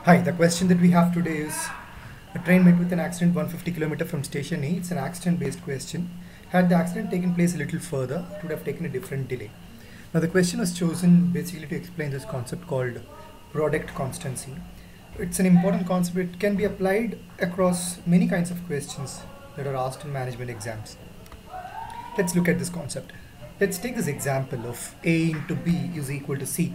Hi, the question that we have today is a train met with an accident 150 km from station A. It's an accident based question. Had the accident taken place a little further, it would have taken a different delay. Now, the question was chosen basically to explain this concept called product constancy. It's an important concept. It can be applied across many kinds of questions that are asked in management exams. Let's look at this concept. Let's take this example of A into B is equal to C.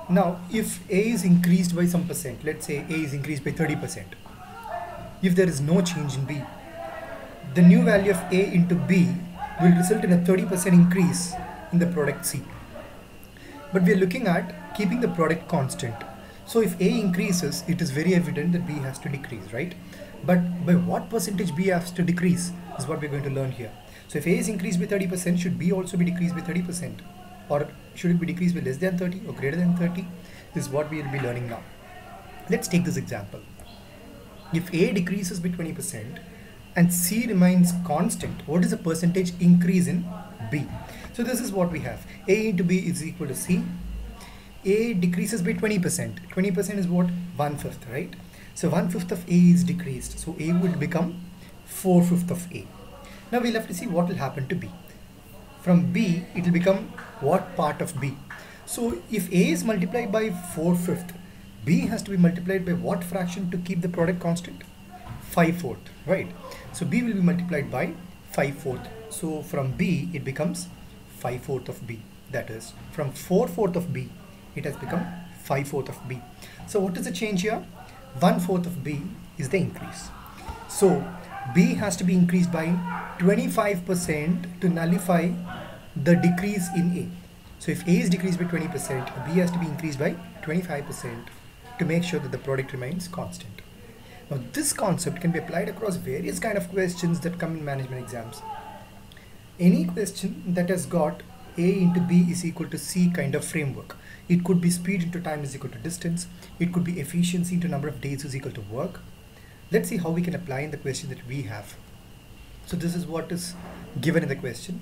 Now, if A is increased by some percent, let's say A is increased by 30%, if there is no change in B, the new value of A into B will result in a 30% increase in the product C. But we are looking at keeping the product constant. So if A increases, it is very evident that B has to decrease, right? But by what percentage B has to decrease is what we're going to learn here. So if A is increased by 30%, should B also be decreased by 30%? Or should it be decreased by less than 30 or greater than 30? This is what we will be learning now. Let's take this example. If A decreases by 20% and C remains constant, what is the percentage increase in B? So this is what we have. A into B is equal to C. A decreases by 20%. 20% is what? 1/5, right? So 1/5 of A is decreased. So A would become 4/5 of A. Now we'll have to see what will happen to B. From B, it will become what part of B? So if A is multiplied by 4/5, B has to be multiplied by what fraction to keep the product constant? 5/4, right? So B will be multiplied by 5/4. So from B, it becomes 5/4 of B. That is, from 4/4 of B, it has become 5/4 of B. So what is the change here? 1/4 of B is the increase. So B has to be increased by 25% to nullify the decrease in A. So if A is decreased by 20%, B has to be increased by 25% to make sure that the product remains constant. Now this concept can be applied across various kind of questions that come in management exams. Any question that has got A into B is equal to C kind of framework. It could be speed into time is equal to distance. It could be efficiency into number of days is equal to work. Let's see how we can apply in the question that we have. So this is what is given in the question.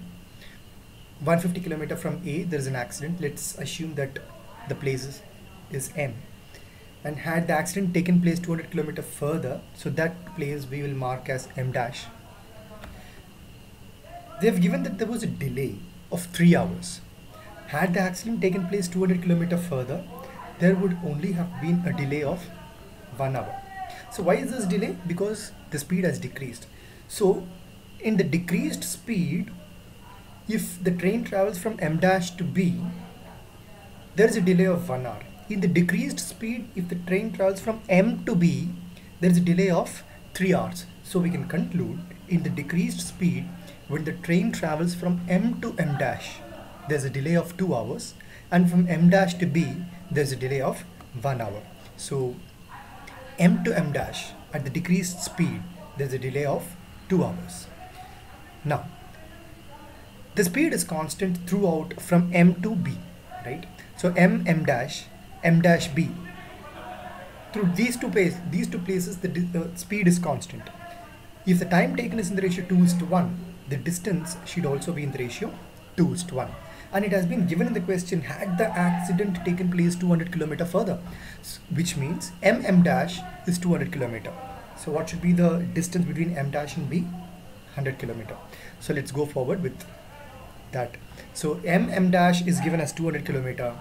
150 km from A, there is an accident. Let's assume that the place is M. And had the accident taken place 200 km further, so that place we will mark as M dash. They have given that there was a delay of 3 hours. Had the accident taken place 200 km further, there would only have been a delay of 1 hour. So why is this delay? Because the speed has decreased. So in the decreased speed, if the train travels from M dash to B, there is a delay of 1 hour. In the decreased speed, if the train travels from M to B, there is a delay of 3 hours. So we can conclude in the decreased speed, when the train travels from M to M dash, there's a delay of 2 hours, and from M dash to B, there's a delay of 1 hour. So M to M dash at the decreased speed, there's a delay of 2 hours. Now, the speed is constant throughout from M to B, right? So M dash B. Through these two places, the speed is constant. If the time taken is in the ratio 2:1, the distance should also be in the ratio 2:1. And it has been given in the question, had the accident taken place 200 km further, which means M dash is 200 km. So what should be the distance between M dash and B? 100 km. So let's go forward with that. So M dash is given as 200 km.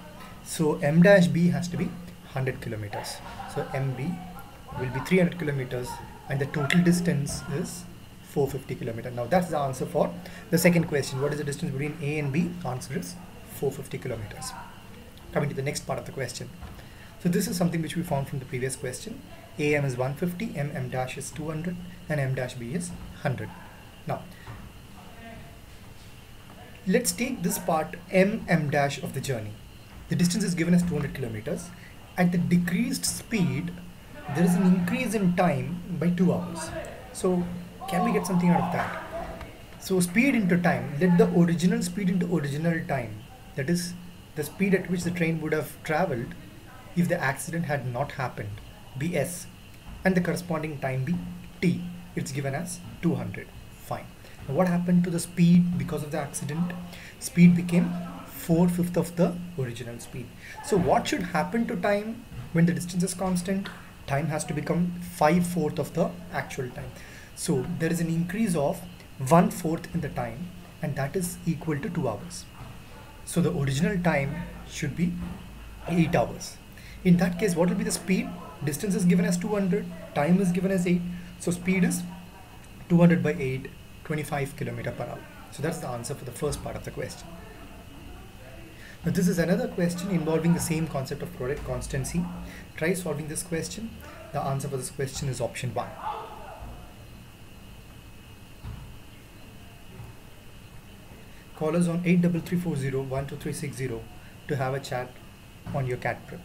So M dash B has to be 100 kilometers. So MB will be 300 kilometers and the total distance is 450 kilometers. Now that's the answer for the second question. What is the distance between A and B? Answer is 450 kilometers. Coming to the next part of the question. So this is something which we found from the previous question. AM is 150, M dash is 200 and M dash B is 100. Now let's take this part M dash of the journey. The distance is given as 200 kilometers. At the decreased speed, there is an increase in time by 2 hours. So can we get something out of that? So speed into time, let the original speed into original time, that is the speed at which the train would have traveled if the accident had not happened, be S, and the corresponding time be T. It's given as 200. Fine. Now what happened to the speed because of the accident? Speed became 4/5 of the original speed. So what should happen to time When the distance is constant, time has to become 5/4 of the actual time. So there is an increase of 1/4 in the time, and that is equal to 2 hours. So the original time should be 8 hours. In that case, what will be the speed? Distance is given as 200, time is given as 8. So speed is 200 by 8, 25 km per hour. So that's the answer for the first part of the question. Now this is another question involving the same concept of product constancy. Try solving this question. The answer for this question is option 1. Call us on 83340 12360 to have a chat on your CAT prep.